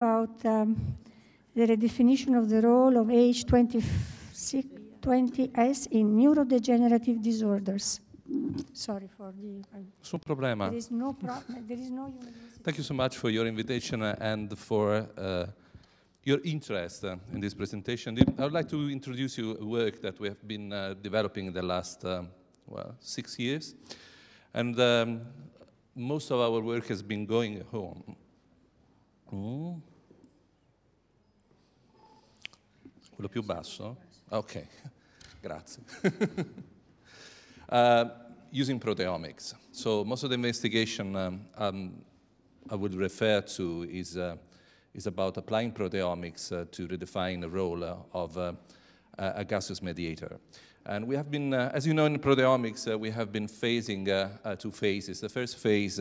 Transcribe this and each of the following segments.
about the redefinition of the role of SIB2015 in neurodegenerative disorders. Sorry for the... Nessun problema. There is no university. Thank you so much for your invitation and for your interest in this presentation. I would like to introduce you a work that we have been developing in the last, 6 years. And most of our work has been going home. Quello più basso? Ok, grazie. Using proteomics. So most of the investigation I would refer to is about applying proteomics to redefine the role of a gaseous mediator. And we have been, as you know, in proteomics, we have been facing 2 phases. The first phase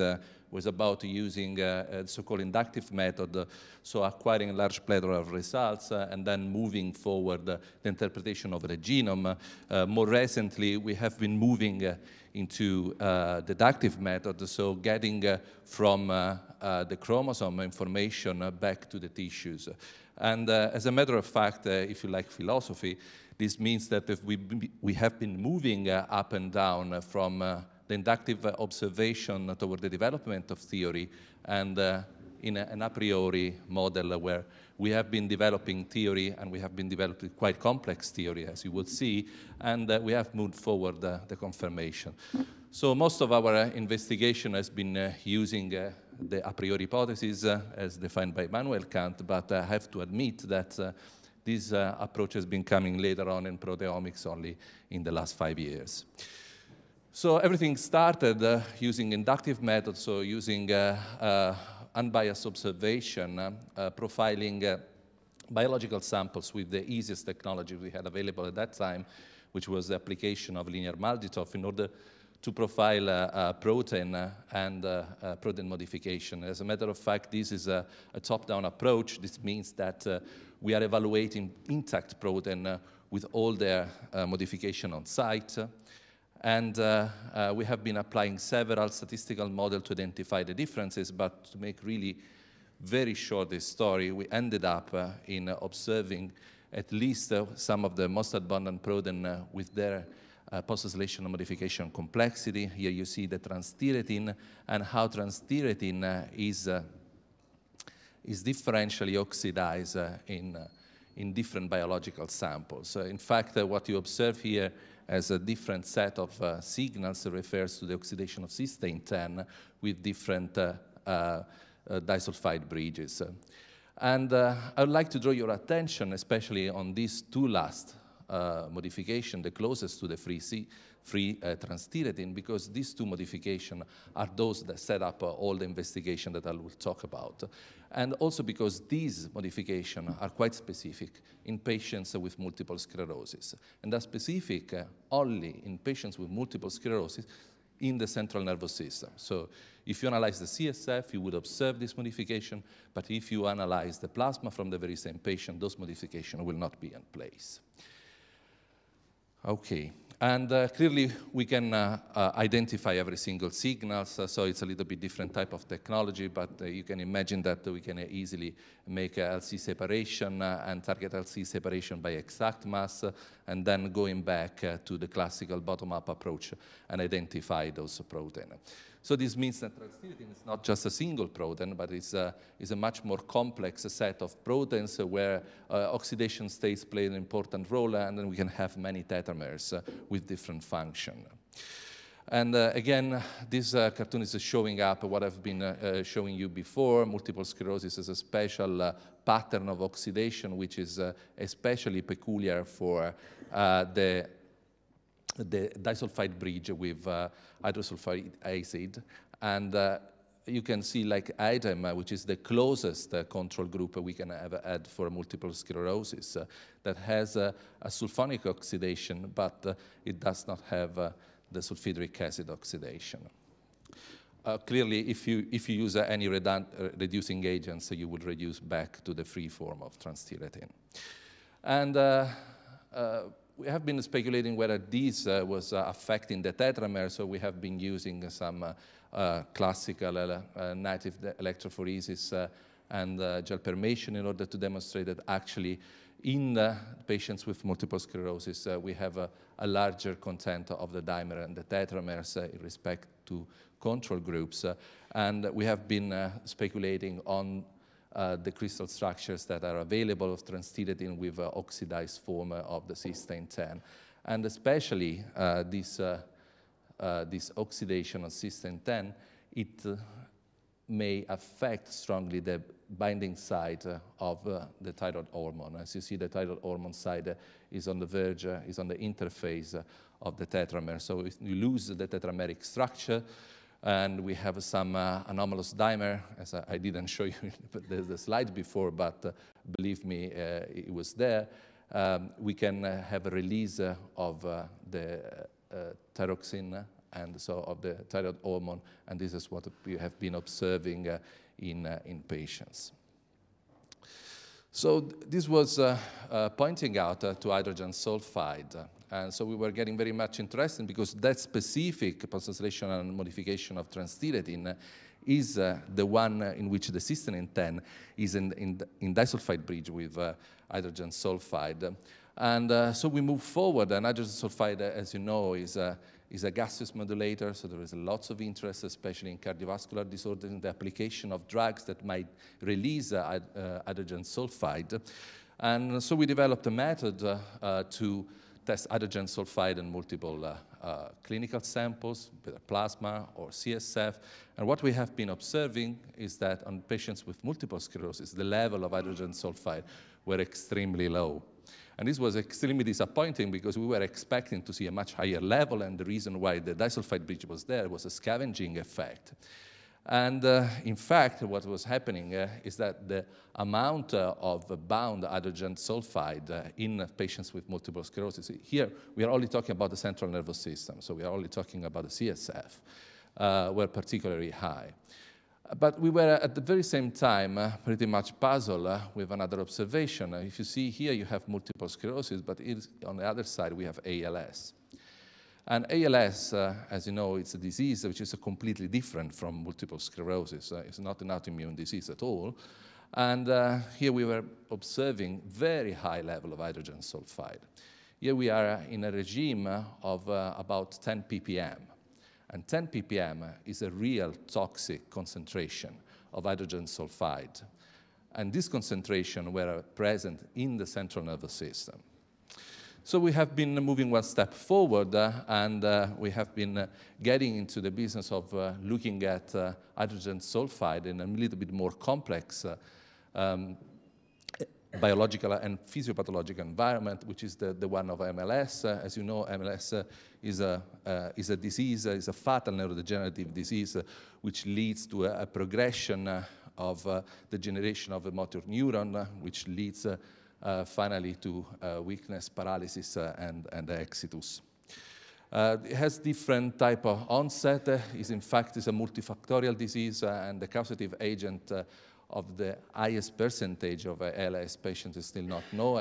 was about using a so-called inductive method, so acquiring a large plethora of results and then moving forward the interpretation of the genome. More recently, we have been moving into deductive method, so getting from the chromosome information back to the tissues. And as a matter of fact, if you like philosophy, this means that if we have been moving up and down from the inductive observation toward the development of theory and in an a priori model where we have been developing theory and we have been developing quite complex theory, as you will see, and we have moved forward the confirmation. So most of our investigation has been using the a priori hypothesis as defined by Immanuel Kant, but I have to admit that this approach has been coming later on in proteomics only in the last 5 years. So everything started using inductive methods, so using unbiased observation, profiling biological samples with the easiest technology we had available at that time, which was the application of linear Maltitov in order to profile a protein and protein modification. As a matter of fact, this is a top-down approach. This means that we are evaluating intact protein with all their modification on site. And we have been applying several statistical models to identify the differences, but to make really very short this story, we ended up in observing at least some of the most abundant protein with their post-translational modification complexity. Here you see the transthyretin and how transthyretin is differentially oxidized in different biological samples. In fact, what you observe here as a different set of signals refers to the oxidation of cysteine 10 with different disulfide bridges. And I would like to draw your attention, especially on these 2 last modification, the closest to the free transthyretin, because these 2 modifications are those that set up all the investigation that I will talk about. And also because these modifications are quite specific in patients with multiple sclerosis. And are specific only in patients with multiple sclerosis in the central nervous system. So if you analyze the CSF, you would observe this modification, but if you analyze the plasma from the very same patient, those modifications will not be in place. Okay, and clearly we can identify every single signal, so it's a little bit different type of technology, but you can imagine that we can easily make a LC separation and target LC separation by exact mass, and then going back to the classical bottom-up approach and identify those proteins. So this means that transthyretin is not just a single protein, but it's a much more complex set of proteins where oxidation states play an important role, and then we can have many tetramers with different function. And again, this cartoon is showing up what I've been showing you before. Multiple sclerosis is a special pattern of oxidation, which is especially peculiar for the disulfide bridge with hydrosulfuric acid. And you can see like item, which is the closest control group we can ever add for multiple sclerosis, that has a sulfonic oxidation, but it does not have the sulfhydric acid oxidation. Clearly, if you use any reducing agents, you would reduce back to the free form of transthyretin. And we have been speculating whether this was affecting the tetramer, so we have been using some classical native electrophoresis and gel permeation in order to demonstrate that actually in patients with multiple sclerosis, we have a larger content of the dimer and the tetramers in respect to control groups. And we have been speculating on the crystal structures that are available of transthyretin with oxidized form of the cysteine 10. And especially this oxidation of cysteine 10, it may affect strongly the binding site of the thyroid hormone. As you see, the thyroid hormone side is on the verge, is on the interface of the tetramer. So if you lose the tetrameric structure, and we have some anomalous dimer, as I didn't show you the slide before, but believe me, it was there. We can have a release of the thyroxine and so of the thyroid hormone, and this is what we have been observing in patients. So this was pointing out to hydrogen sulfide. And so we were getting very much interested because that specific post-translational modification of transthyretin is the one in which the cysteine 10 is in disulfide bridge with hydrogen sulfide. And so we move forward, and hydrogen sulfide, as you know, is a gaseous modulator, so there is lots of interest, especially in cardiovascular disorders, in the application of drugs that might release hydrogen sulfide. And so we developed a method to test hydrogen sulfide in multiple clinical samples, whether plasma or CSF. And what we have been observing is that on patients with multiple sclerosis, the level of hydrogen sulfide were extremely low. And this was extremely disappointing because we were expecting to see a much higher level, and the reason why the disulfide bridge was there was a scavenging effect. And in fact, what was happening is that the amount of bound hydrogen sulfide in patients with multiple sclerosis, here we are only talking about the central nervous system, so we are only talking about the CSF, were particularly high. But we were at the very same time pretty much puzzled with another observation. If you see here, you have multiple sclerosis, but on the other side, we have ALS. And ALS, as you know, it's a disease which is completely different from multiple sclerosis. It's not an autoimmune disease at all. And here we were observing very high level of hydrogen sulfide. Here we are in a regime of about 10 ppm. And 10 ppm is a real toxic concentration of hydrogen sulfide. And this concentration were present in the central nervous system. So we have been moving one step forward, and we have been getting into the business of looking at hydrogen sulfide in a little bit more complex biological and physiopathological environment, which is the one of MLS. As you know, MLS is a disease, is a fatal neurodegenerative disease, which leads to a progression of the generation of a motor neuron, which leads finally to weakness, paralysis, and exitus. It has different type of onset. Is in fact is a multifactorial disease, and the causative agent of the highest percentage of ALS patients is still not known.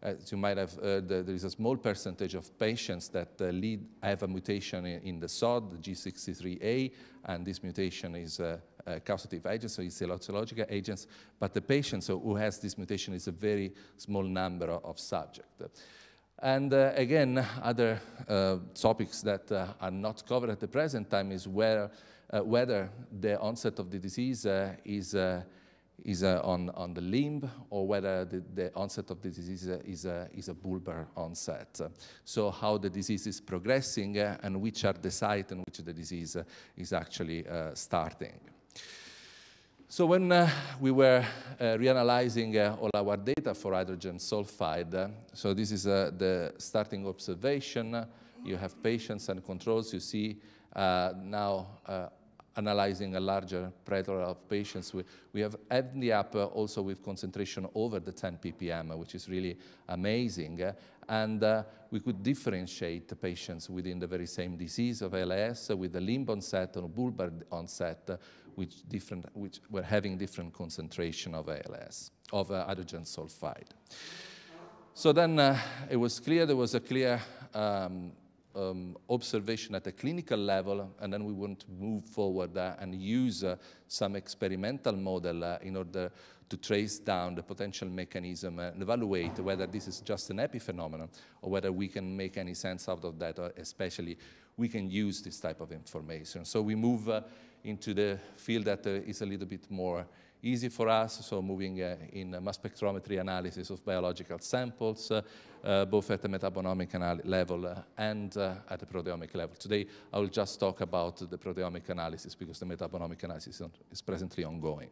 As you might have heard, there is a small percentage of patients that have a mutation in the SOD, the G63A, and this mutation is a causative agent, so it's a lotological agents, but the patients who has this mutation is a very small number of subjects. And again, other topics that are not covered at the present time is whether the onset of the disease is on the limb, or whether the onset of the disease is a bulbar onset. So how the disease is progressing and which are the sites in which the disease is actually starting. So when we were reanalyzing all our data for hydrogen sulfide, so this is the starting observation. You have patients and controls. You see now analyzing a larger plethora of patients. We have ended up also with concentration over the 10 ppm, which is really amazing. And we could differentiate the patients within the very same disease of ALS with the limb onset or bulbar onset, which were having different concentration of ALS, of hydrogen sulfide. So then it was clear, there was a clear observation at a clinical level, and then we want to move forward and use some experimental model in order to trace down the potential mechanism and evaluate whether this is just an epiphenomenon or whether we can make any sense out of that, or especially we can use this type of information. So we move into the field that is a little bit more easy for us, so moving in mass spectrometry analysis of biological samples, both at the metabolomic level and at the proteomic level. Today, I will just talk about the proteomic analysis because the metabolomic analysis is presently ongoing.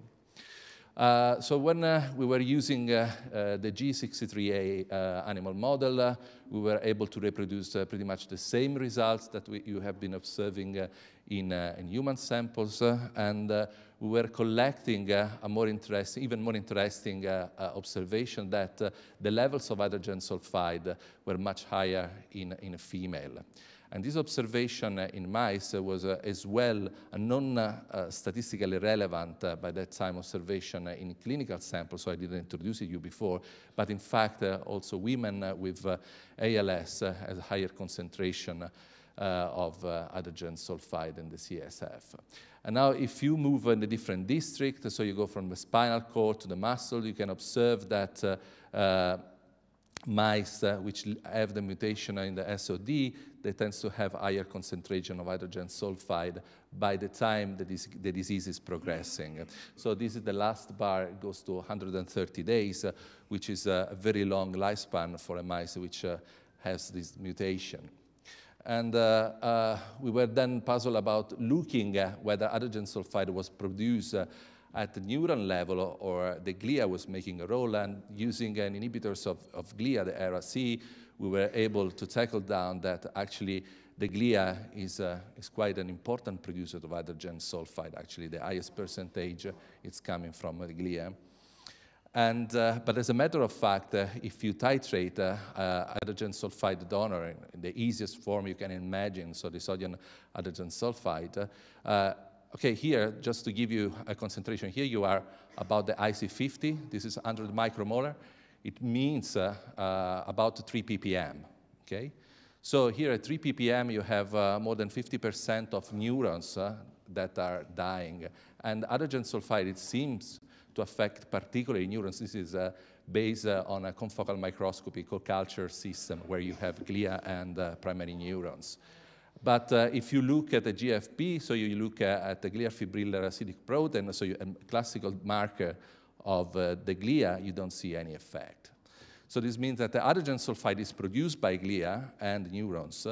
So when we were using the G63A animal model, we were able to reproduce pretty much the same results that you have been observing in human samples, and we were collecting a more interesting, even more interesting observation that the levels of hydrogen sulfide were much higher in a female. And this observation in mice was as well a non-statistically relevant by that time observation in clinical samples, so I didn't introduce it to you before, but in fact also women with ALS has a higher concentration of hydrogen sulfide in the CSF. And now if you move in a different district, so you go from the spinal cord to the muscle, you can observe that mice which have the mutation in the SOD, they tend to have higher concentration of hydrogen sulfide by the time the disease is progressing. So this is the last bar, it goes to 130 days, which is a very long lifespan for a mice which has this mutation. And we were then puzzled about looking at whether hydrogen sulfide was produced at the neuron level or the glia was making a role, and using an inhibitors of glia, the ERA-C, we were able to tackle down that actually the glia is quite an important producer of hydrogen sulfide. Actually, the highest percentage is coming from the glia. And, but as a matter of fact, if you titrate hydrogen sulfide donor in the easiest form you can imagine, so the sodium hydrogen sulfide, okay, here, just to give you a concentration, here you are about the IC50. This is 100 micromolar. It means about 3 ppm, okay? So here at 3 ppm, you have more than 50% of neurons that are dying. And hydrogen sulfide, it seems to affect particularly neurons. This is based on a confocal microscopy co-culture system where you have glia and primary neurons. But if you look at the GFP, so you look at the glial fibrillar acidic protein, so a classical marker of the glia, you don't see any effect. So this means that the hydrogen sulfide is produced by glia and neurons,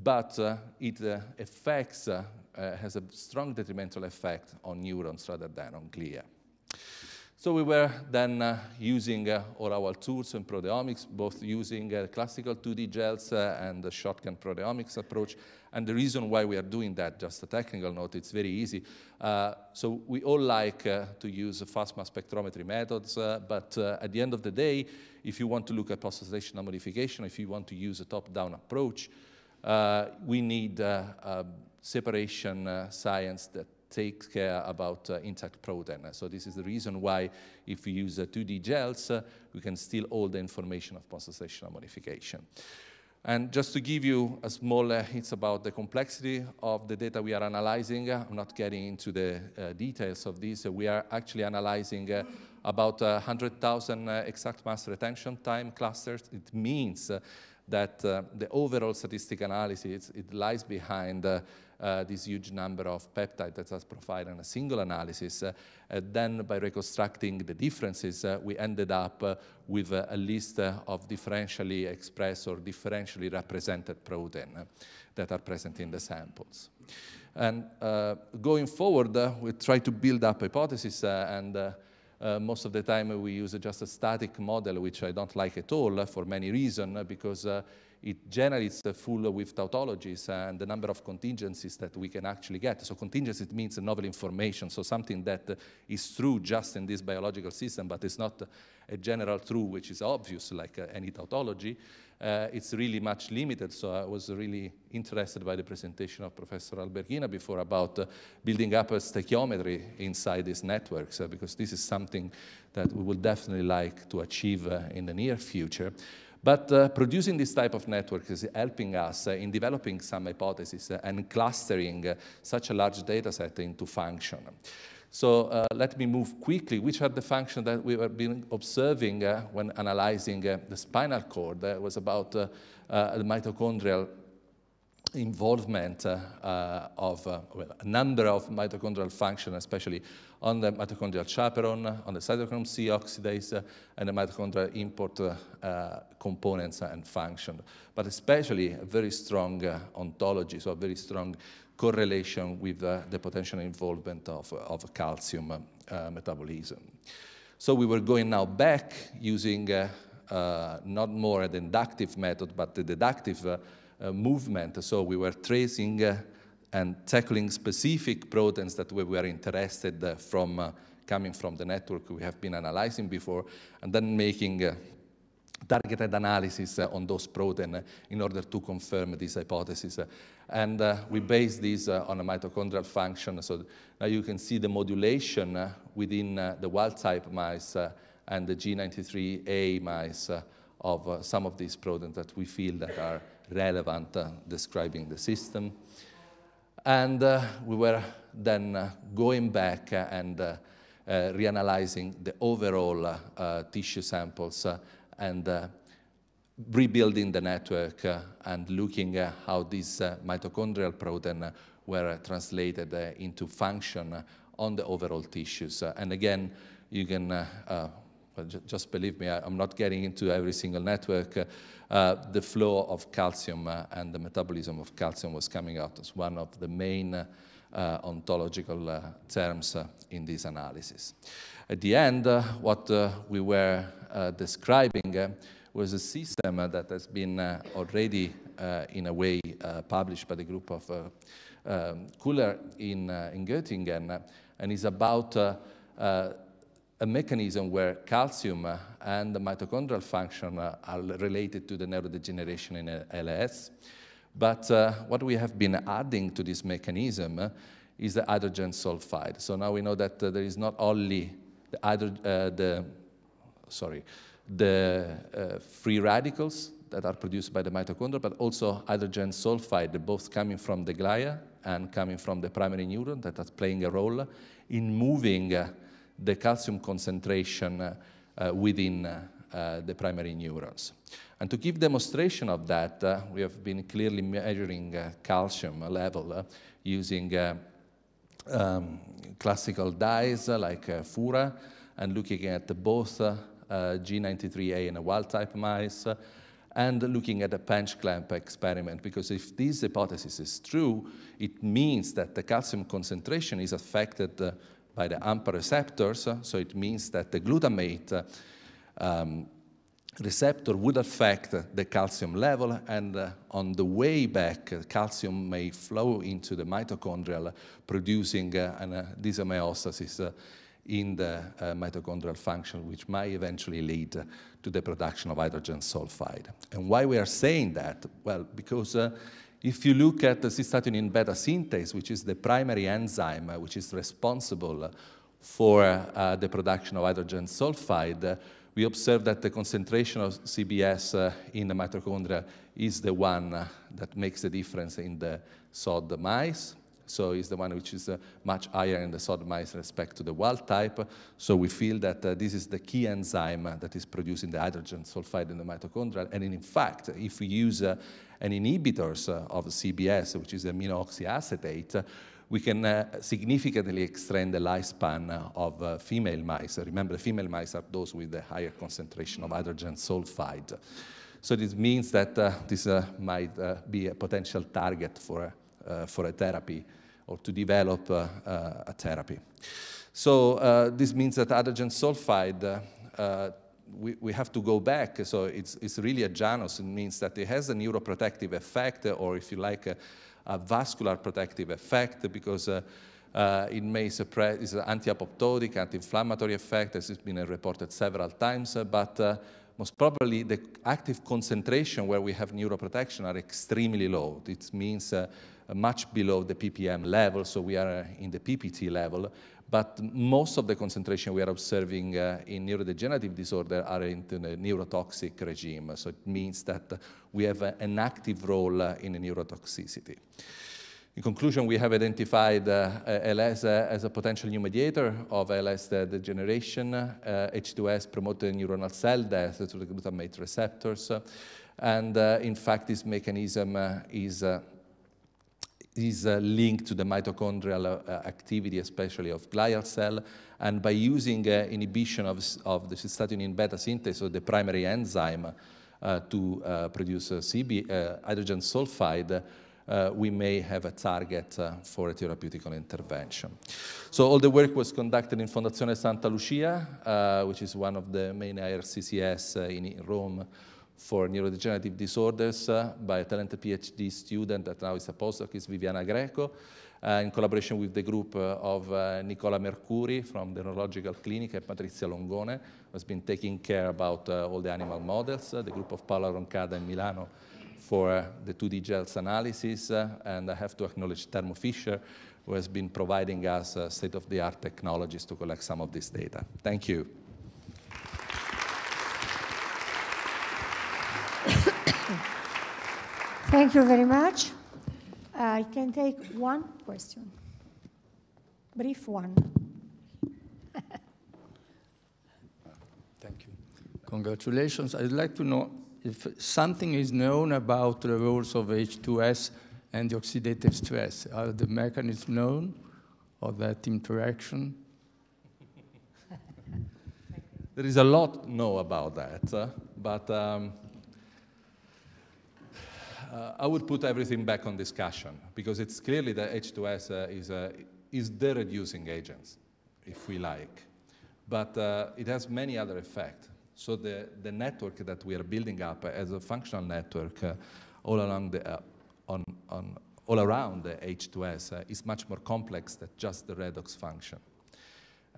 but it affects, has a strong detrimental effect on neurons rather than on glia. So we were then using all our tools in proteomics, both using classical 2D gels and the shotgun proteomics approach. And the reason why we are doing that, just a technical note, it's very easy. So we all like to use fast mass spectrometry methods, but at the end of the day, if you want to look at post-translational modification, if you want to use a top-down approach, we need separation science that takes care about intact protein. So this is the reason why if we use 2D gels, we can steal all the information of post-translational modification. And just to give you a small hints about the complexity of the data we are analyzing, I'm not getting into the details of this. We are actually analyzing about 100,000 exact mass retention time clusters. It means that the overall statistical analysis, it lies behind this huge number of peptides that are profiled in a single analysis. Then by reconstructing the differences, we ended up with a list of differentially expressed or differentially represented protein that are present in the samples. And going forward, we try to build up hypotheses, and most of the time we use just a static model, which I don't like at all for many reasons, because it generates full with tautologies and the number of contingencies that we can actually get. So contingency means novel information, so something that is true just in this biological system, but it's not a general truth which is obvious like any tautology. It's really much limited, so I was really interested by the presentation of Professor Alberghina before about building up a stoichiometry inside these networks, because this is something that we would definitely like to achieve in the near future. But producing this type of network is helping us in developing some hypotheses and clustering such a large data set into function. So let me move quickly. Which are the functions that we have been observing when analyzing the spinal cord? It was about the mitochondrial involvement of a number of mitochondrial functions, especially on the mitochondrial chaperone, on the cytochrome C oxidase, and the mitochondrial import components and function. But especially a very strong ontology, so a very strong correlation with the potential involvement of calcium metabolism. So we were going now back using not more an inductive method, but the deductive movement. So we were tracing and tackling specific proteins that we were interested coming from the network we have been analyzing before, and then making targeted analysis on those proteins in order to confirm this hypothesis. And we base this on a mitochondrial function. So now you can see the modulation within the wild-type mice and the G93A mice of some of these proteins that we feel that are relevant describing the system. And we were then going back and reanalyzing the overall tissue samples and rebuilding the network and looking at how these mitochondrial proteins were translated into function on the overall tissues. And again, you can just believe me, I'm not getting into every single network. The flow of calcium and the metabolism of calcium was coming out as one of the main ontological terms in this analysis. At the end, what we were describing was a system that has been already, in a way, published by the group of Kuller in Göttingen, and is about a mechanism where calcium and the mitochondrial function are related to the neurodegeneration in ALS. But what we have been adding to this mechanism is the hydrogen sulfide. So now we know that there is not only the free radicals that are produced by the mitochondria, but also hydrogen sulfide, both coming from the glia and coming from the primary neuron, that are playing a role in moving the calcium concentration within the primary neurons. And to give demonstration of that, we have been clearly measuring calcium level using classical dyes like Fura, and looking at both G93A in a wild-type mice, and looking at a pinch clamp experiment, because if this hypothesis is true, it means that the calcium concentration is affected by the AMPA receptors, so it means that the glutamate receptor would affect the calcium level, and on the way back, calcium may flow into the mitochondrial, producing an dyshomeostasis in the mitochondrial function, which might eventually lead to the production of hydrogen sulfide. And why we are saying that? Well, because if you look at the cystathionine beta synthase, which is the primary enzyme which is responsible for the production of hydrogen sulfide, we observe that the concentration of CBS in the mitochondria is the one that makes the difference in the SOD mice. So it's the one which is much higher in the SOD mice respect to the wild type. So we feel that this is the key enzyme that is producing the hydrogen sulfide in the mitochondria. And in fact, if we use an inhibitors of CBS, which is amino oxyacetate, we can significantly extend the lifespan of female mice. Remember, female mice are those with the higher concentration of hydrogen sulfide. So this means that this might be a potential target for a therapy, or to develop a therapy. So this means that hydrogen sulfide, we have to go back. So it's really a Janus. It means that it has a neuroprotective effect, or if you like, a vascular protective effect, because it may suppress, it's an anti-apoptotic, anti-inflammatory effect, as has been reported several times, but most probably the active concentration where we have neuroprotection are extremely low. It means much below the ppm level, so we are in the ppt level, But most of the concentration we are observing in neurodegenerative disorder are into the neurotoxic regime. So it means that we have an active role in neurotoxicity. In conclusion, we have identified ALS as a potential new mediator of ALS degeneration. H2S promoted neuronal cell death through the glutamate receptors. And in fact, this mechanism is linked to the mitochondrial activity, especially of glial cell. And by using inhibition of the cystathionine beta synthase, so the primary enzyme to produce hydrogen sulfide, we may have a target for a therapeutical intervention. So all the work was conducted in Fondazione Santa Lucia, which is one of the main IRCCS in Rome for neurodegenerative disorders, by a talented PhD student that now is a postdoc, is Viviana Greco, in collaboration with the group of Nicola Mercuri from the Neurological Clinic and Patrizia Longone, who has been taking care about all the animal models, the group of Paola Roncada in Milano for the 2D gels analysis, and I have to acknowledge Thermo Fisher, who has been providing us state-of-the-art technologies to collect some of this data. Thank you. Thank you very much. I can take one question. Brief one. Thank you. Congratulations. I'd like to know if something is known about the roles of H2S and the oxidative stress. Are the mechanisms known of that interaction? There is a lot to know about that, but I would put everything back on discussion, because it's clearly that H2S is the reducing agent, if we like. But it has many other effects. So the network that we are building up as a functional network all around the H2S is much more complex than just the redox function.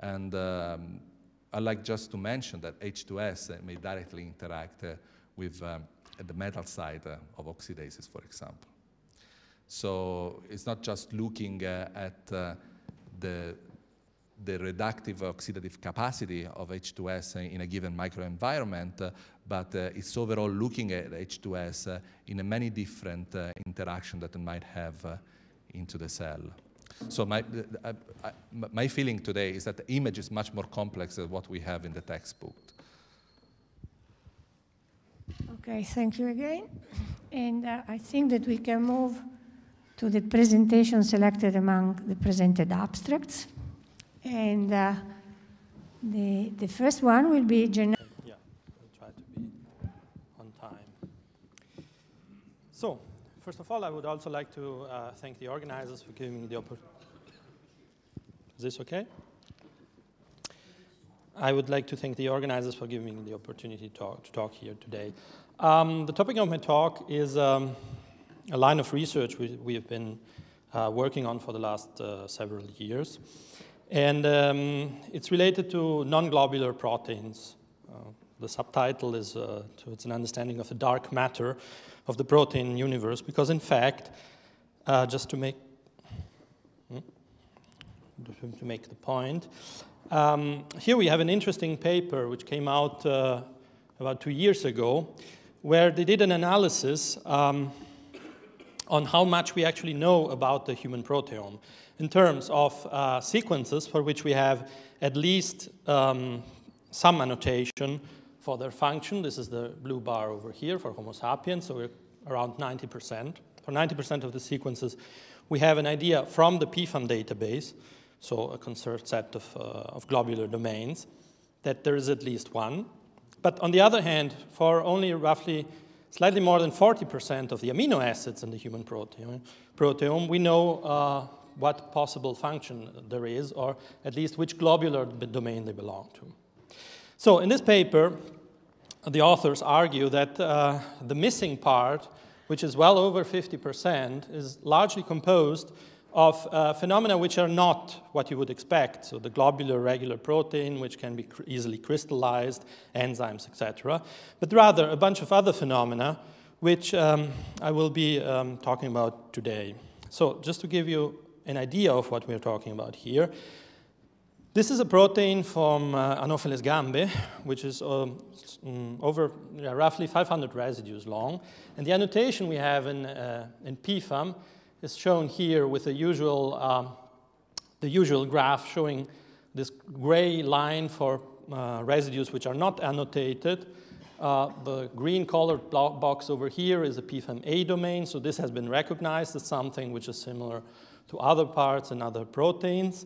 And I'd like just to mention that H2S may directly interact with the metal side of oxidases, for example. So it's not just looking at the reductive oxidative capacity of H2S in a given microenvironment, but it's overall looking at H2S in many different interactions that it might have into the cell. So my feeling today is that the image is much more complex than what we have in the textbook. Okay, thank you again. And I think that we can move to the presentation selected among the presented abstracts. And the first one will be Yeah, I'll try to be on time. So, first of all, I would also like to thank the organizers for giving me the opportunity. Is this okay? I would like to thank the organizers for giving me the opportunity to talk here today. The topic of my talk is a line of research we have been working on for the last several years. And it's related to non-globular proteins. The subtitle is towards an understanding of the dark matter of the protein universe, because in fact, just to make the point, here we have an interesting paper which came out about 2 years ago, where they did an analysis on how much we actually know about the human proteome in terms of sequences for which we have at least some annotation for their function. This is the blue bar over here for Homo sapiens, so we're around 90%. For 90% of the sequences, we have an idea from the PFAM database, so a conserved set of globular domains, that there is at least one. But on the other hand, for only roughly slightly more than 40% of the amino acids in the human proteome, we know what possible function there is, or at least which globular domain they belong to. So in this paper, the authors argue that the missing part, which is well over 50%, is largely composed of phenomena which are not what you would expect. So the globular regular protein, which can be easily crystallized, enzymes, etc. But rather a bunch of other phenomena, which I will be talking about today. So just to give you an idea of what we're talking about here, This is a protein from Anopheles gambe, which is over roughly 500 residues long. And the annotation we have in PFAM is shown here with the usual graph showing this gray line for residues which are not annotated. The green colored box over here is a PFAM-A domain, so this has been recognized as something which is similar to other parts and other proteins.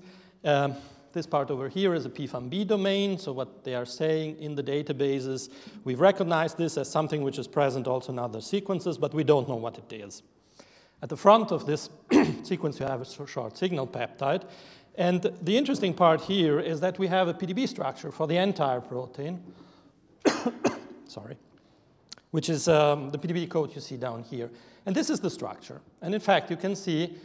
This part over here is a PFAM-B domain, so what they are saying in the databases, we've recognized this as something which is present also in other sequences, but we don't know what it is. At the front of this sequence, you have a short signal peptide. And the interesting part here is that we have a PDB structure for the entire protein, sorry, which is the PDB code you see down here. And this is the structure. And in fact, you can see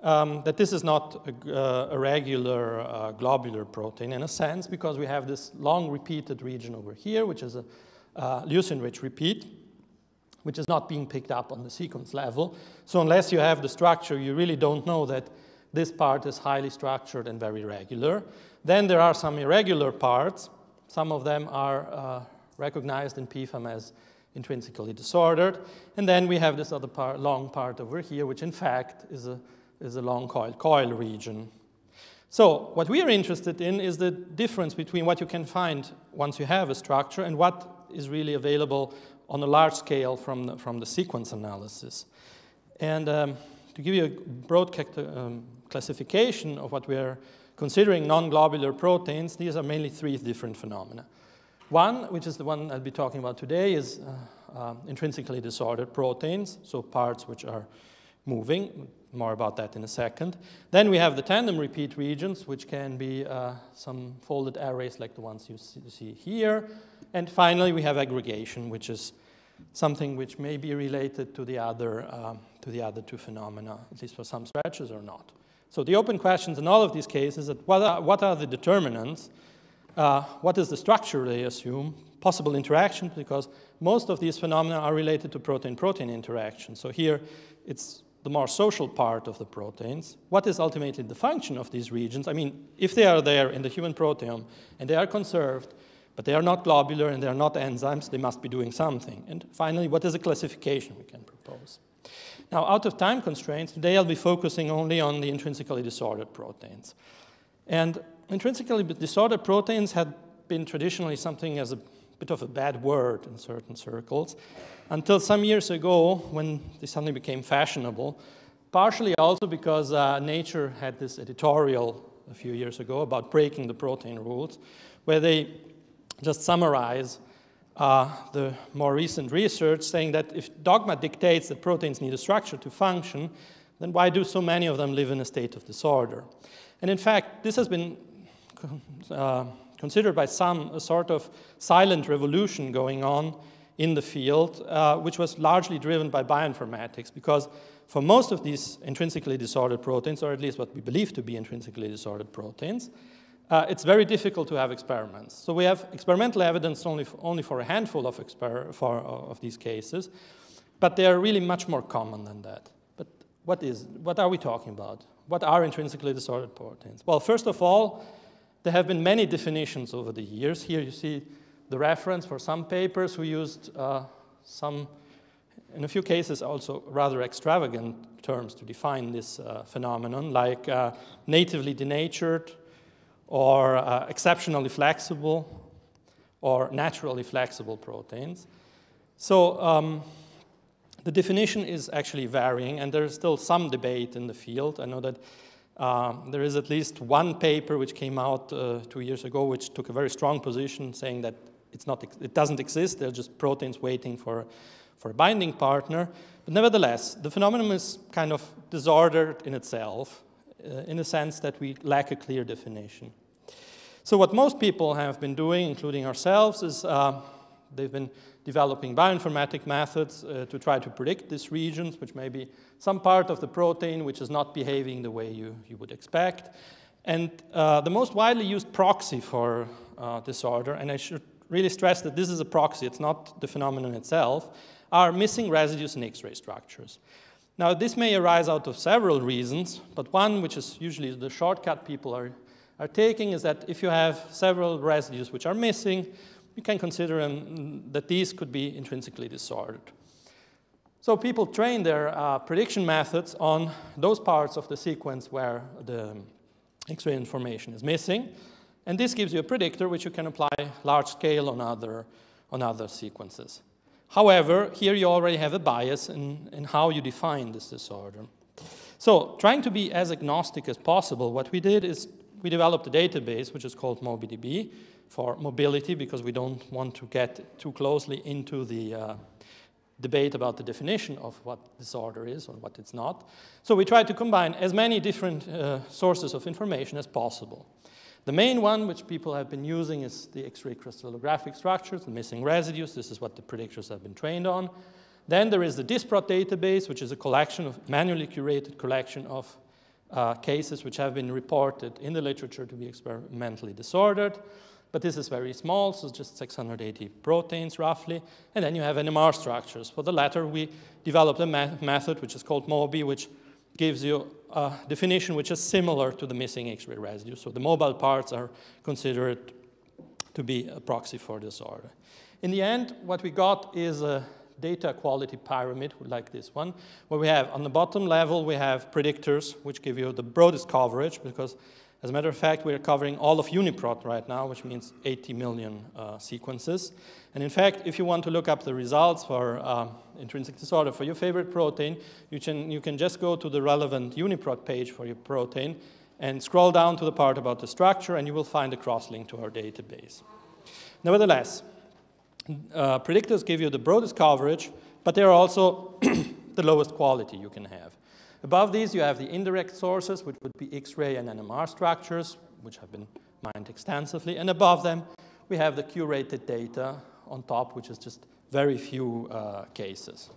that this is not a regular globular protein in a sense, because we have this long repeated region over here, which is a leucine-rich repeat, which is not being picked up on the sequence level. So unless you have the structure, you really don't know that this part is highly structured and very regular. Then there are some irregular parts. Some of them are recognized in PFAM as intrinsically disordered. And then we have this other long part over here, which in fact is a long coil region. So what we are interested in is the difference between what you can find once you have a structure and what is really available on a large scale from the sequence analysis. And to give you a broad classification of what we are considering non-globular proteins, these are mainly three different phenomena. One, which is the one I'll be talking about today, is intrinsically disordered proteins, so parts which are moving. More about that in a second. Then we have the tandem repeat regions, which can be some folded arrays like the ones you see here. And finally, we have aggregation, which is something which may be related to the other two phenomena, at least for some stretches or not. So the open questions in all of these cases are what are the determinants? What is the structure they assume? Possible interactions, because most of these phenomena are related to protein-protein interaction. So here, it's the more social part of the proteins. What is ultimately the function of these regions? I mean, if they are there in the human proteome and they are conserved, but they are not globular and they are not enzymes, they must be doing something. And finally, what is a classification we can propose? Now, out of time constraints, today I'll be focusing only on the intrinsically disordered proteins. And intrinsically disordered proteins had been traditionally something as a bit of a bad word in certain circles, until some years ago when they suddenly became fashionable, partially also because Nature had this editorial a few years ago about breaking the protein rules, where they just summarize the more recent research saying that if dogma dictates that proteins need a structure to function, then why do so many of them live in a state of disorder? And in fact, this has been considered by some a sort of silent revolution going on in the field, which was largely driven by bioinformatics, because for most of these intrinsically disordered proteins, or at least what we believe to be intrinsically disordered proteins, it's very difficult to have experiments. So we have experimental evidence only for a handful of these cases, but they are really much more common than that. But what are we talking about? What are intrinsically disordered proteins? Well, first of all, there have been many definitions over the years. Here you see the reference for some papers who used some, in a few cases, also rather extravagant terms to define this phenomenon, like natively denatured, or exceptionally flexible, or naturally flexible proteins. So the definition is actually varying, and there's still some debate in the field. I know that there is at least one paper which came out 2 years ago which took a very strong position saying that it doesn't exist, they're just proteins waiting for a binding partner. But nevertheless, the phenomenon is kind of disordered in itself in the sense that we lack a clear definition. So what most people have been doing, including ourselves, is they've been developing bioinformatic methods to try to predict these regions, which may be some part of the protein which is not behaving the way you would expect. And the most widely used proxy for disorder, and I should really stress that this is a proxy, it's not the phenomenon itself, are missing residues in X-ray structures. Now, this may arise out of several reasons, but one, which is usually the shortcut people are are taking is that if you have several residues which are missing, you can consider that these could be intrinsically disordered. So people train their prediction methods on those parts of the sequence where the X-ray information is missing. And this gives you a predictor which you can apply large scale on other sequences. However, here you already have a bias in how you define this disorder. So trying to be as agnostic as possible, what we did is we developed a database which is called MobiDB for mobility, because we don't want to get too closely into the debate about the definition of what disorder is or what it's not. So we tried to combine as many different sources of information as possible. The main one which people have been using is the X-ray crystallographic structures, the missing residues. This is what the predictors have been trained on. Then there is the DISPROT database, which is a collection of manually curated collection of cases which have been reported in the literature to be experimentally disordered. But this is very small, so it's just 680 proteins roughly. And then you have NMR structures. For the latter, we developed a method which is called MOBI, which gives you a definition which is similar to the missing X-ray residue. So the mobile parts are considered to be a proxy for disorder. In the end, what we got is a data quality pyramid, like this one, where we have, on the bottom level, we have predictors, which give you the broadest coverage, because as a matter of fact, we are covering all of UniProt right now, which means 80 million sequences. And in fact, if you want to look up the results for intrinsic disorder for your favorite protein, you can just go to the relevant UniProt page for your protein and scroll down to the part about the structure, and you will find a cross-link to our database. Nevertheless, predictors give you the broadest coverage, but they are also the lowest quality you can have. Above these, you have the indirect sources, which would be X-ray and NMR structures, which have been mined extensively. And above them, we have the curated data on top, which is just very few cases.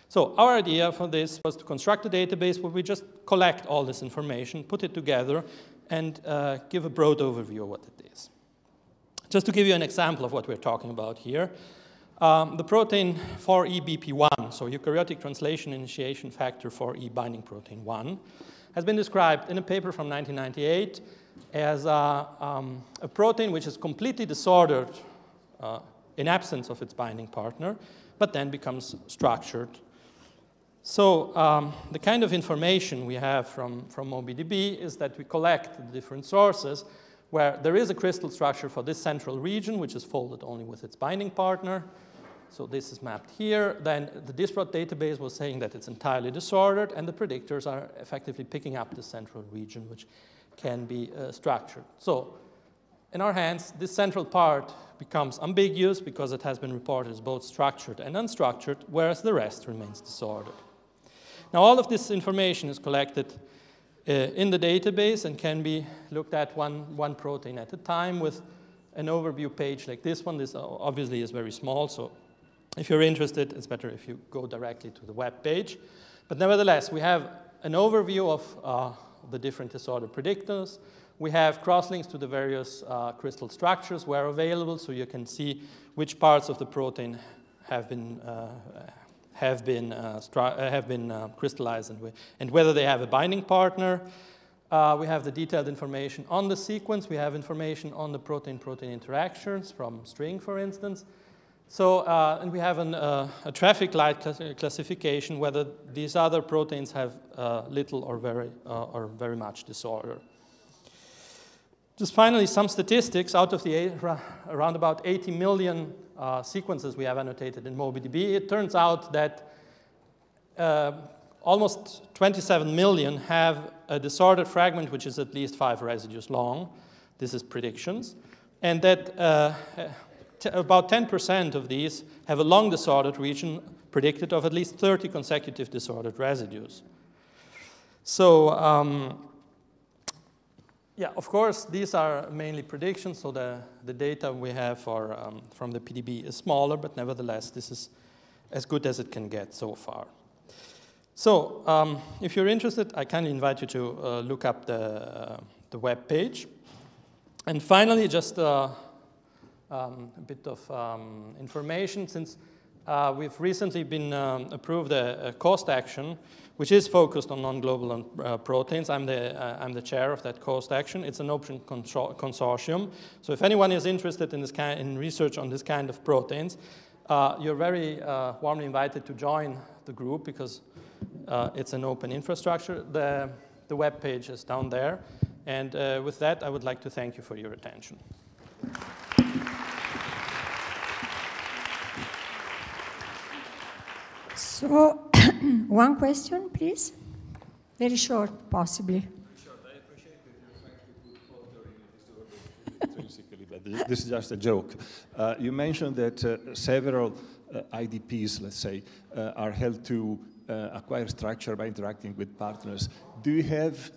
So our idea for this was to construct a database where we just collect all this information, put it together, and give a broad overview of what it is. Just to give you an example of what we're talking about here, the protein 4E-BP1, so eukaryotic translation initiation factor 4E binding protein 1, has been described in a paper from 1998 as a protein which is completely disordered in absence of its binding partner, but then becomes structured. So the kind of information we have from MobiDB is that we collect the different sources where there is a crystal structure for this central region, which is folded only with its binding partner. So this is mapped here. Then the DISPROT database was saying that it's entirely disordered, and the predictors are effectively picking up the central region, which can be structured. So in our hands, this central part becomes ambiguous because it has been reported as both structured and unstructured, whereas the rest remains disordered. Now, all of this information is collected in the database and can be looked at one protein at a time with an overview page like this one. This obviously is very small, so if you're interested, it's better if you go directly to the web page. But nevertheless, we have an overview of the different disorder predictors. We have crosslinks to the various crystal structures where available, so you can see which parts of the protein have been crystallized and whether they have a binding partner. We have the detailed information on the sequence. We have information on the protein-protein interactions from string, for instance. So, and we have a traffic light classification whether these other proteins have little or very much disorder. Just finally, some statistics out of the around about 80 million sequences we have annotated in MobiDB. It turns out that almost 27 million have a disordered fragment which is at least 5 residues long. This is predictions. And that about 10% of these have a long disordered region predicted of at least 30 consecutive disordered residues. So, yeah, of course, these are mainly predictions, so the data we have from the PDB is smaller, but nevertheless, this is as good as it can get so far. So, if you're interested, I kindly invite you to look up the web page. And finally, just a bit of information, since we've recently been approved a cost action which is focused on non-global proteins. I'm the chair of that cost action. It's an open consortium. So if anyone is interested in in research on this kind of proteins, you're very warmly invited to join the group because it's an open infrastructure. The web page is down there. And with that, I would like to thank you for your attention. So, one question, please. Very short, possibly. Short. I appreciate that you're trying to put water in this intrinsically, but this is just a joke. You mentioned that several IDPs, let's say, are held to acquire structure by interacting with partners. Do you have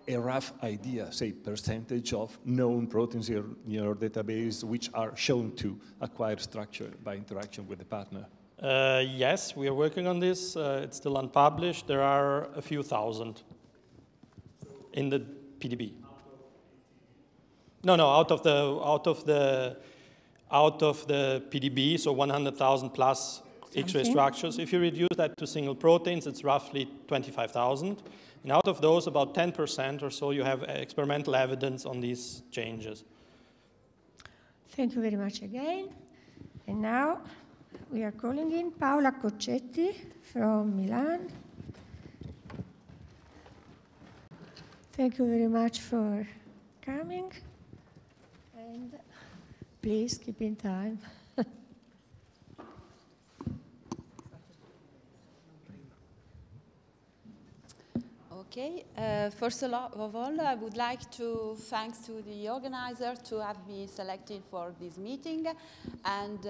a rough idea, say, percentage of known proteins in your database which are shown to acquire structure by interaction with the partner? Yes, we are working on this. It's still unpublished. There are a few thousand in the PDB. No, out of the PDB, so 100,000 plus X-ray structures. If you reduce that to single proteins, it's roughly 25,000. And out of those, about 10% or so, you have experimental evidence on these changes. Thank you very much again. And now we are calling in Paola Coccetti from Milan. Thank you very much for coming. And please keep in time. Okay, first of all, I would like to thank to the organizer to have me selected for this meeting, and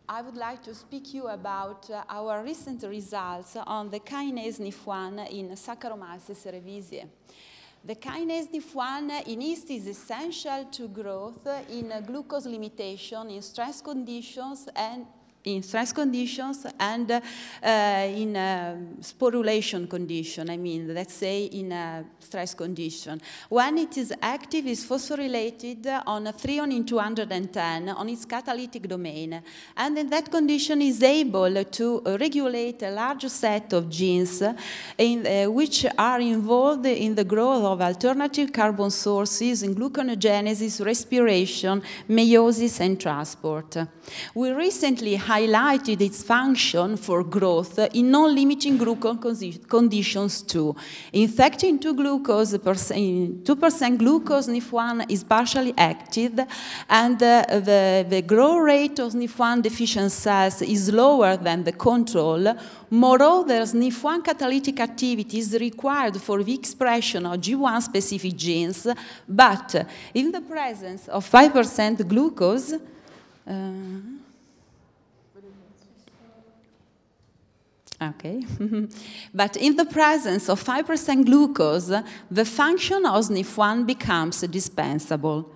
I would like to speak you about our recent results on the kinase NIF1 in Saccharomyces cerevisiae. The kinase NIF1 in yeast is essential to growth in glucose limitation in stress conditions and in sporulation condition, I mean, let's say in a stress condition. When it is active, it's phosphorylated on threon in 210 on its catalytic domain. And in that condition is able to regulate a large set of genes which are involved in the growth of alternative carbon sources in gluconeogenesis, respiration, meiosis, and transport. We recently highlighted its function for growth in non-limiting glucose conditions too. In fact, in 2% glucose, NIF1 is partially active, and the growth rate of NIF1 deficient cells is lower than the control. Moreover, NIF1 catalytic activity is required for the expression of G1 specific genes, but in the presence of 5% glucose, okay. But in the presence of 5% glucose, the function of NIF1 becomes dispensable.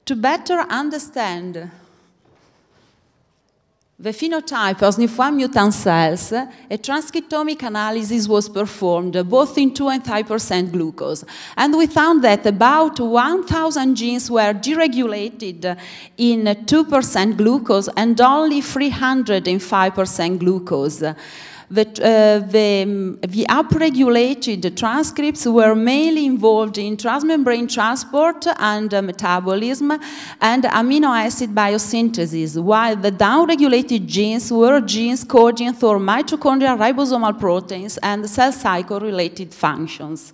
To better understand the phenotype of NIF1 mutant cells, a transcriptomic analysis was performed both in 2% and 5% glucose. And we found that about 1,000 genes were deregulated in 2% glucose and only 300 in 5% glucose. The upregulated transcripts were mainly involved in transmembrane transport and metabolism and amino acid biosynthesis, while the downregulated genes were genes coding for mitochondrial ribosomal proteins and cell cycle-related functions.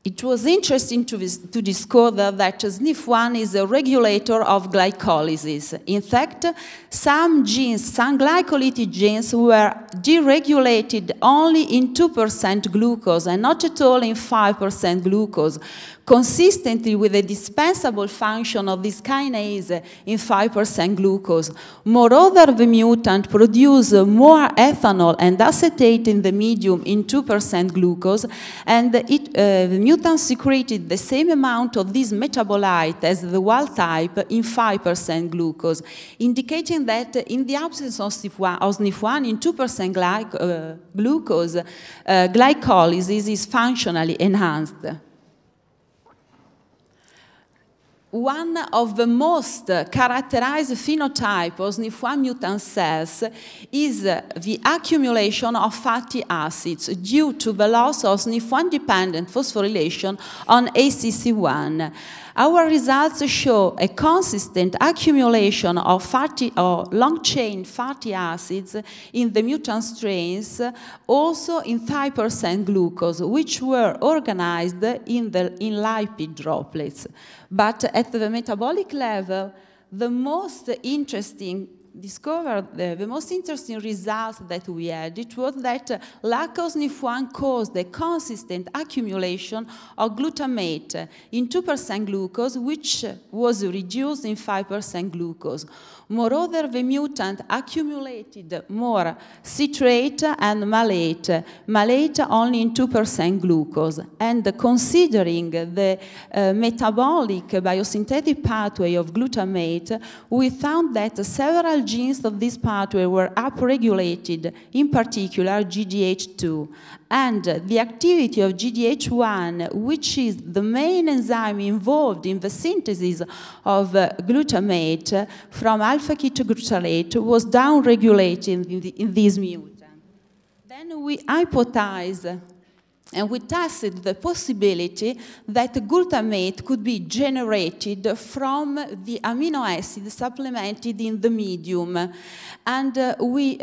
It was interesting to discover that NIF1 is a regulator of glycolysis. In fact, some glycolytic genes were deregulated only in 2% glucose and not at all in 5% glucose, consistently with the dispensable function of this kinase in 5% glucose. Moreover, the mutant produced more ethanol and acetate in the medium in 2% glucose, and the mutant secreted the same amount of this metabolite as the wild type in 5% glucose, indicating that in the absence of NIF1 in 2% glucose, glycolysis is functionally enhanced. one of the most characterized phenotype of SNF1 mutant cells is the accumulation of fatty acids due to the loss of SNF1-dependent phosphorylation on ACC1. Our results show a consistent accumulation of fatty or long-chain fatty acids in the mutant strains, also in 5% glucose, which were organized in lipid droplets. But at the metabolic level, the most interesting results that we had, it was that lack of SNF1 caused a consistent accumulation of glutamate in 2% glucose, which was reduced in 5% glucose. Moreover, the mutant accumulated more citrate and malate, malate only in 2% glucose. And considering the metabolic biosynthetic pathway of glutamate, we found that several genes of this pathway were upregulated, in particular GDH2. And the activity of GDH1, which is the main enzyme involved in the synthesis of glutamate from alpha-ketoglutarate, was downregulated in this mutant. Then we hypothesized and we tested the possibility that glutamate could be generated from the amino acid supplemented in the medium. And we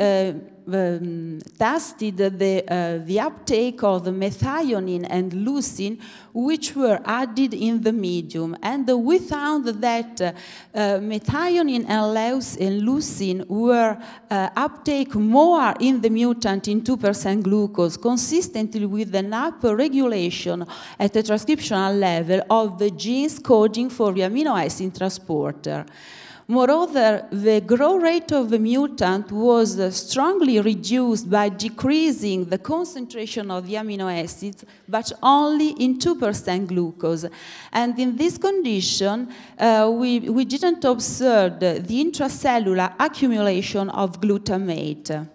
tested the uptake of the methionine and leucine, which were added in the medium. And we found that methionine and leucine were uptake more in the mutant in 2% glucose, consistently with an upregulation at the transcriptional level of the genes coding for the amino acid transporter. Moreover, the growth rate of the mutant was strongly reduced by decreasing the concentration of the amino acids, but only in 2% glucose. And in this condition, we didn't observe the intracellular accumulation of glutamate,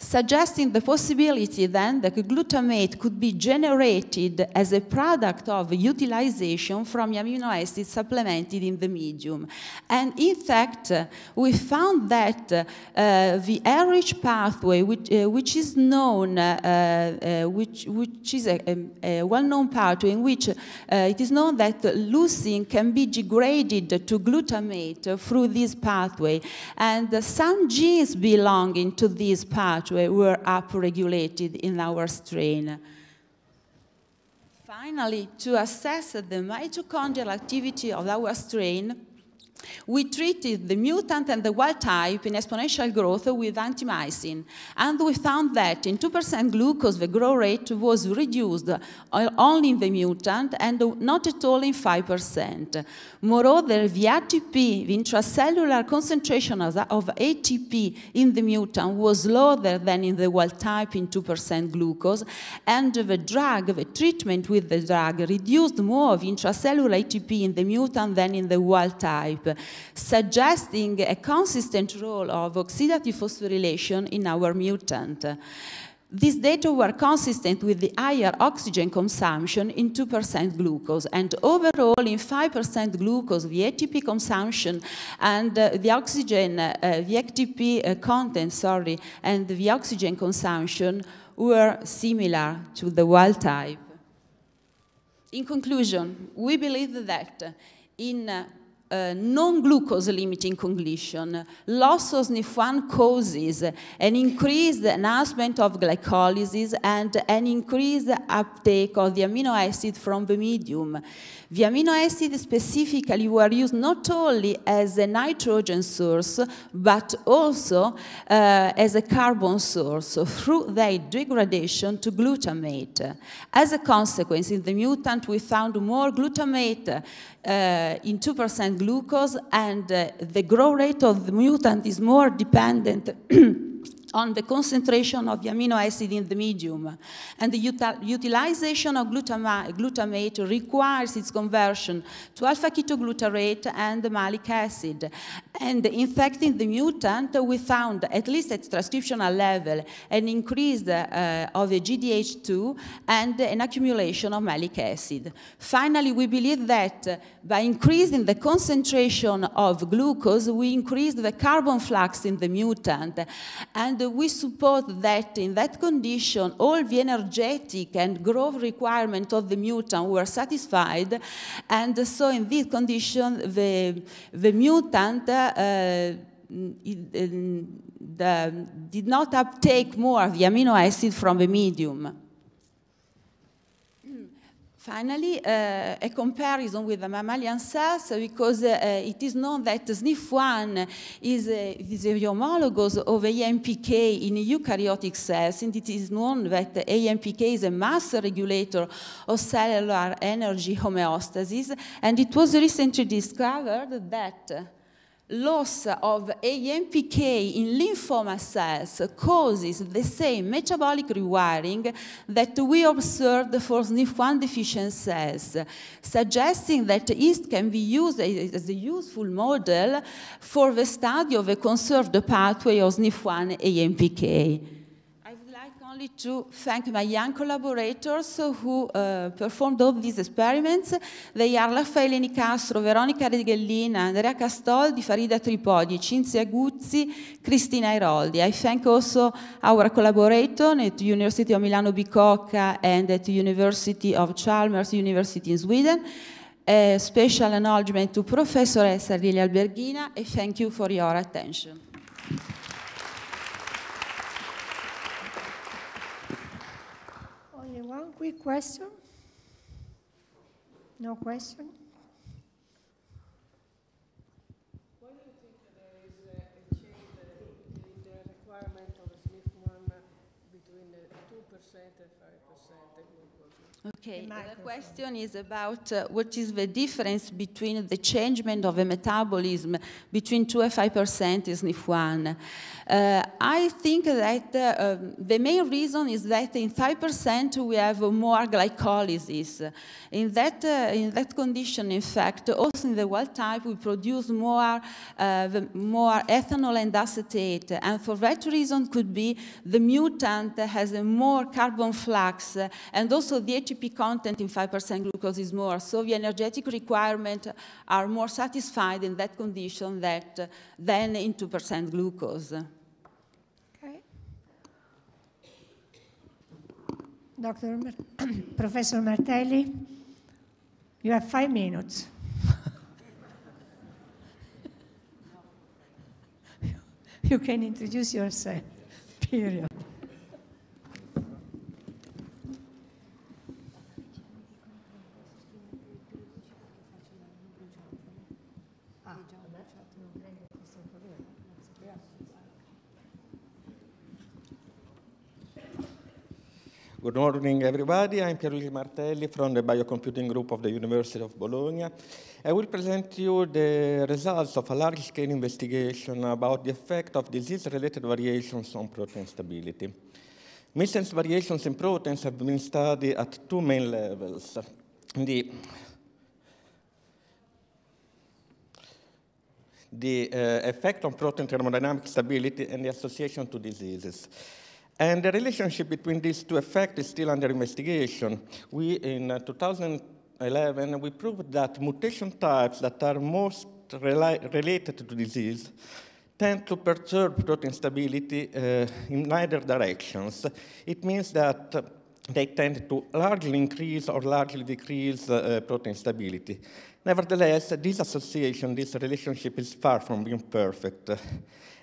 suggesting the possibility then that glutamate could be generated as a product of utilization from amino acids supplemented in the medium. And in fact, we found that the RH pathway, which is known, which is a well-known pathway in which it is known that leucine can be degraded to glutamate through this pathway, and some genes belonging to this pathway were upregulated in our strain. Finally, to assess the mitochondrial activity of our strain, we treated the mutant and the wild type in exponential growth with antimycin. And we found that in 2% glucose, the growth rate was reduced only in the mutant and not at all in 5%. Moreover, the ATP, the intracellular concentration of ATP in the mutant was lower than in the wild type in 2% glucose, and the drug, the treatment with the drug, reduced more of intracellular ATP in the mutant than in the wild type, suggesting a consistent role of oxidative phosphorylation in our mutant. These data were consistent with the higher oxygen consumption in 2% glucose, and overall in 5% glucose, the ATP consumption and the oxygen, the ATP content, and the oxygen consumption were similar to the wild type. In conclusion, we believe that in non-glucose limiting condition, loss of SNF1 causes an increased enhancement of glycolysis and an increased uptake of the amino acid from the medium. The amino acids specifically were used not only as a nitrogen source, but also as a carbon source through their degradation to glutamate. As a consequence, in the mutant, we found more glutamate in 2% glucose, and the growth rate of the mutant is more dependent on the concentration of the amino acid in the medium. And the utilization of glutamate requires its conversion to alpha-ketoglutarate and malic acid. And in fact, in the mutant, we found, at least at transcriptional level, an increase of the GDH2 and an accumulation of malic acid. Finally, we believe that by increasing the concentration of glucose, we increase the carbon flux in the mutant. And we suppose that in that condition, all the energetic and growth requirements of the mutant were satisfied. And so in this condition, the mutant did not uptake more of the amino acid from the medium. Finally, a comparison with the mammalian cells, because it is known that SNF1 is the homologous of AMPK in eukaryotic cells, and it is known that AMPK is a master regulator of cellular energy homeostasis, and it was recently discovered that loss of AMPK in lymphoma cells causes the same metabolic rewiring that we observed for SNF1 deficient cells, suggesting that yeast can be used as a useful model for the study of a conserved pathway of SNF1 AMPK. I would like only to thank my young collaborators who performed all these experiments. They are Raffaele Nicastro, Veronica Regellina, Andrea Castoldi, Farida Tripodi, Cinzia Guzzi, Cristina Airoldi. I thank also our collaborators at the University of Milano Bicocca and at the University of Chalmers University in Sweden. A special acknowledgement to Professoressa Lilia Alberghina, and thank you for your attention. Only one quick question? No question? Why do you think that there is a change in the requirement of SNF1 between 2% and 5% glucose? Okay, the question is about what is the difference between the changement of a metabolism between 2 and 5% in SNF1. I think that the main reason is that in 5% we have more glycolysis. In that condition, in fact, also in the wild type, we produce more ethanol and acetate, and for that reason could be the mutant has a more carbon flux, and also the ATP content in 5% glucose is more, so the energetic requirements are more satisfied in that condition than in 2% glucose. Okay. Professor Martelli, you have 5 minutes. You can introduce yourself, period. Good morning, everybody. I'm Pierluigi Martelli from the Biocomputing Group of the University of Bologna. I will present you the results of a large-scale investigation about the effect of disease-related variations on protein stability. Missense variations in proteins have been studied at 2 main levels. The effect on protein thermodynamic stability and the association to diseases. And the relationship between these two effects is still under investigation. In 2011, we proved that mutation types that are most related to disease tend to perturb protein stability in neither directions. It means that they tend to largely increase or largely decrease protein stability. Nevertheless, this association, this relationship is far from being perfect.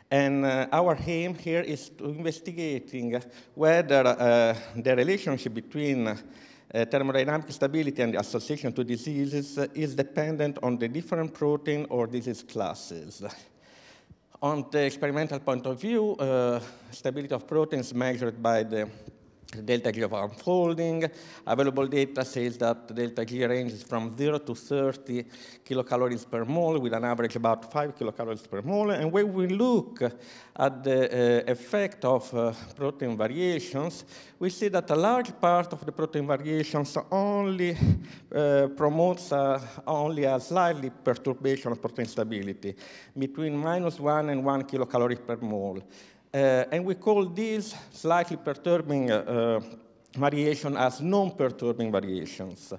And our aim here is to investigating whether the relationship between thermodynamic stability and the association to diseases is dependent on the different protein or disease classes. On the experimental point of view, stability of proteins measured by the the delta G of unfolding. Available data says that the delta G ranges from 0 to 30 kilocalories per mole, with an average about 5 kilocalories per mole. And when we look at the effect of protein variations, we see that a large part of the protein variations only promotes only a slightly perturbation of protein stability, between -1 and 1 kilocalorie per mole. And we call these slightly perturbing variation as non-perturbing variations.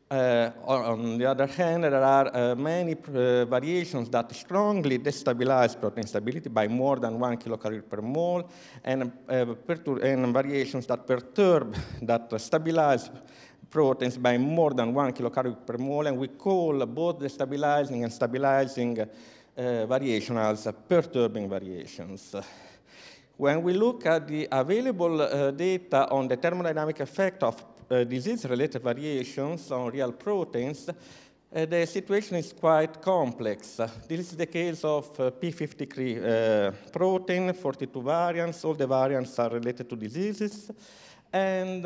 On the other hand, there are many variations that strongly destabilize protein stability by more than 1 kilocalorie per mole, and variations that perturb, that stabilize proteins by more than 1 kilocalorie per mole, and we call both the stabilizing and stabilizing variation as perturbing variations. When we look at the available data on the thermodynamic effect of disease-related variations on real proteins, the situation is quite complex. This is the case of P53 protein, 42 variants. All the variants are related to diseases. And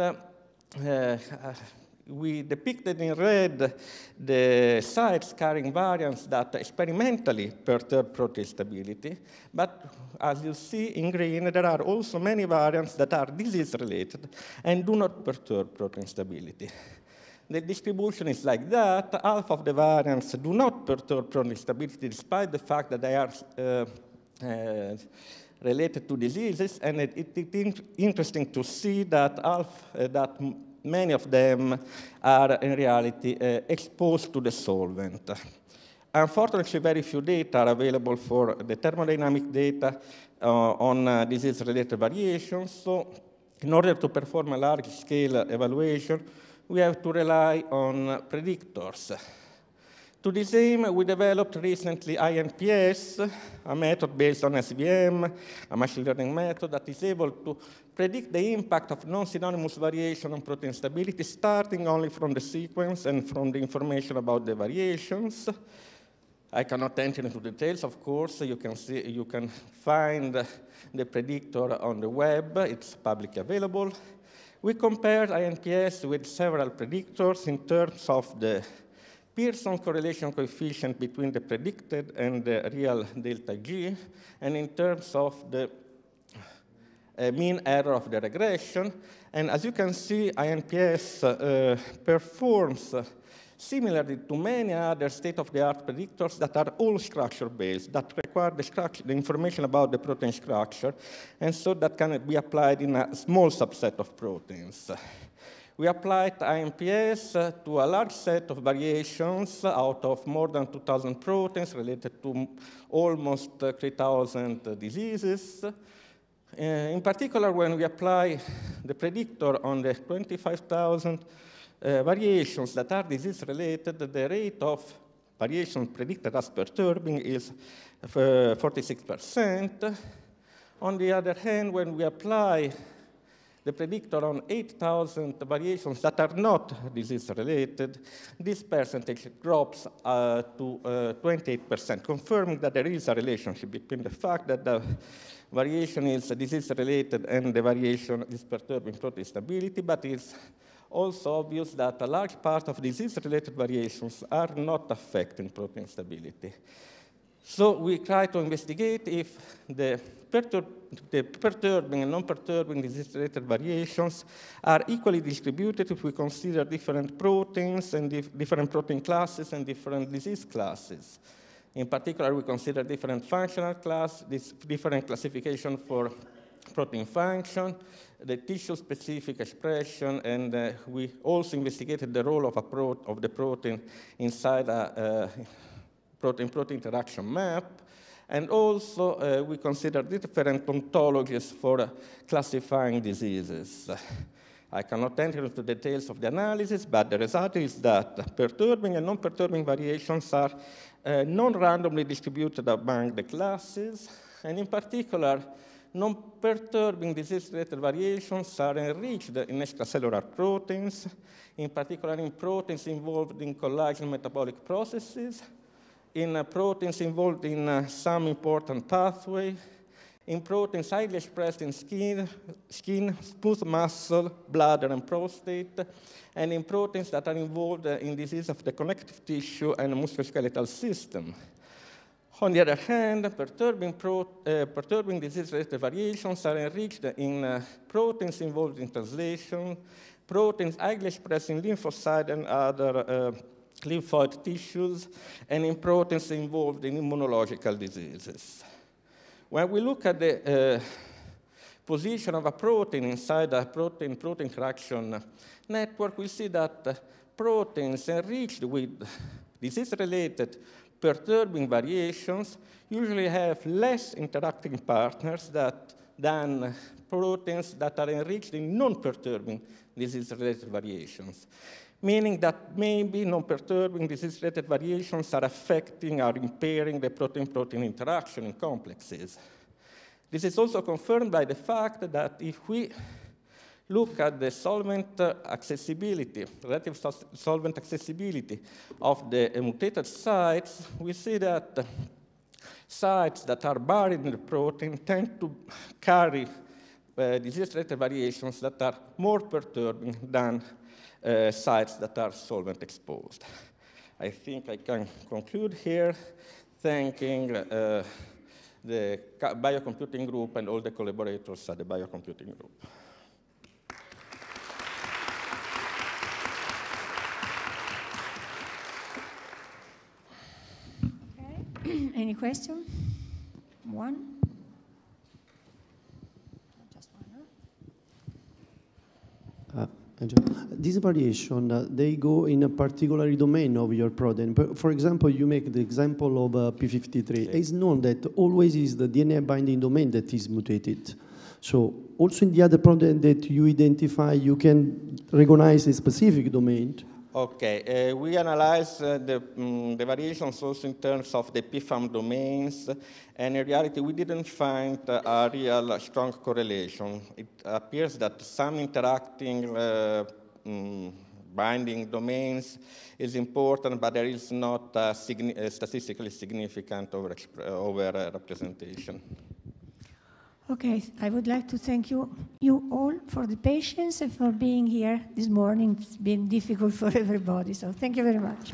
we depicted in red the sites carrying variants that experimentally perturb protein stability. But as you see in green, there are also many variants that are disease-related and do not perturb protein stability. The distribution is like that. Half of the variants do not perturb protein stability, despite the fact that they are related to diseases. And it's interesting to see that many of them are in reality exposed to the solvent. Unfortunately, very few data are available for the thermodynamic data on disease-related variations. So in order to perform a large-scale evaluation, we have to rely on predictors. To this aim, we developed recently INPS, a method based on SVM, a machine learning method that is able to predict the impact of non-synonymous variation on protein stability, starting only from the sequence and from the information about the variations. I cannot enter into details, of course. You can find the predictor on the web. It's publicly available. We compared INPS with several predictors in terms of the Pearson correlation coefficient between the predicted and the real delta G, and in terms of the mean error of the regression. And as you can see, INPS performs similarly to many other state-of-the-art predictors that are all structure-based, that require the information about the protein structure, and so that can be applied in a small subset of proteins. We applied INPS to a large set of variations out of more than 2,000 proteins related to almost 3,000 diseases. In particular, when we apply the predictor on the 25,000 variations that are disease-related, the rate of variation predicted as perturbing is 46%. On the other hand, when we apply the predictor on 8,000 variations that are not disease-related, this percentage drops to 28%, confirming that there is a relationship between the fact that the variation is disease-related and the variation is perturbing protein stability, but it's also obvious that a large part of disease-related variations are not affecting protein stability. So we try to investigate if the perturbing and non-perturbing disease-related variations are equally distributed if we consider different proteins and different protein classes and different disease classes. In particular, we consider different functional classes, different classification for protein function, the tissue-specific expression, and we also investigated the role of the protein inside a protein-protein interaction map. And also, we consider different ontologies for classifying diseases. I cannot enter into the details of the analysis, but the result is that perturbing and non-perturbing variations are non-randomly distributed among the classes, and in particular, non-perturbing disease-related variations are enriched in extracellular proteins, in particular in proteins involved in collagen metabolic processes, in proteins involved in some important pathway, in proteins highly expressed in skin, smooth muscle, bladder, and prostate, and in proteins that are involved in disease of the connective tissue and musculoskeletal system. On the other hand, perturbing disease-related variations are enriched in proteins involved in translation, proteins highly expressed in lymphocyte and other lymphoid tissues, and in proteins involved in immunological diseases. When we look at the position of a protein inside a protein-protein interaction network, we see that proteins enriched with disease-related perturbing variations usually have less interacting partners than proteins that are enriched in non-perturbing disease-related variations, meaning that maybe non-perturbing disease-related variations are affecting or impairing the protein-protein interaction in complexes. This is also confirmed by the fact that if we look at the solvent accessibility, relative solvent accessibility of the mutated sites, we see that sites that are buried in the protein tend to carry disease-related variations that are more perturbing than sites that are solvent exposed. I think I can conclude here, thanking the biocomputing group and all the collaborators at the biocomputing group. Any question? One? Just one, This variation, they go in a particular domain of your protein. For example, you make the example of P53. It's known that always is the DNA binding domain that is mutated. So also in the other protein that you identify, you can recognize a specific domain. Okay, we analyze the variations also in terms of the PFAM domains, and in reality we didn't find a real strong correlation. It appears that some interacting binding domains is important, but there is not a statistically significant over-representation. Okay, I would like to thank you all for the patience and for being here this morning. It's been difficult for everybody, so thank you very much.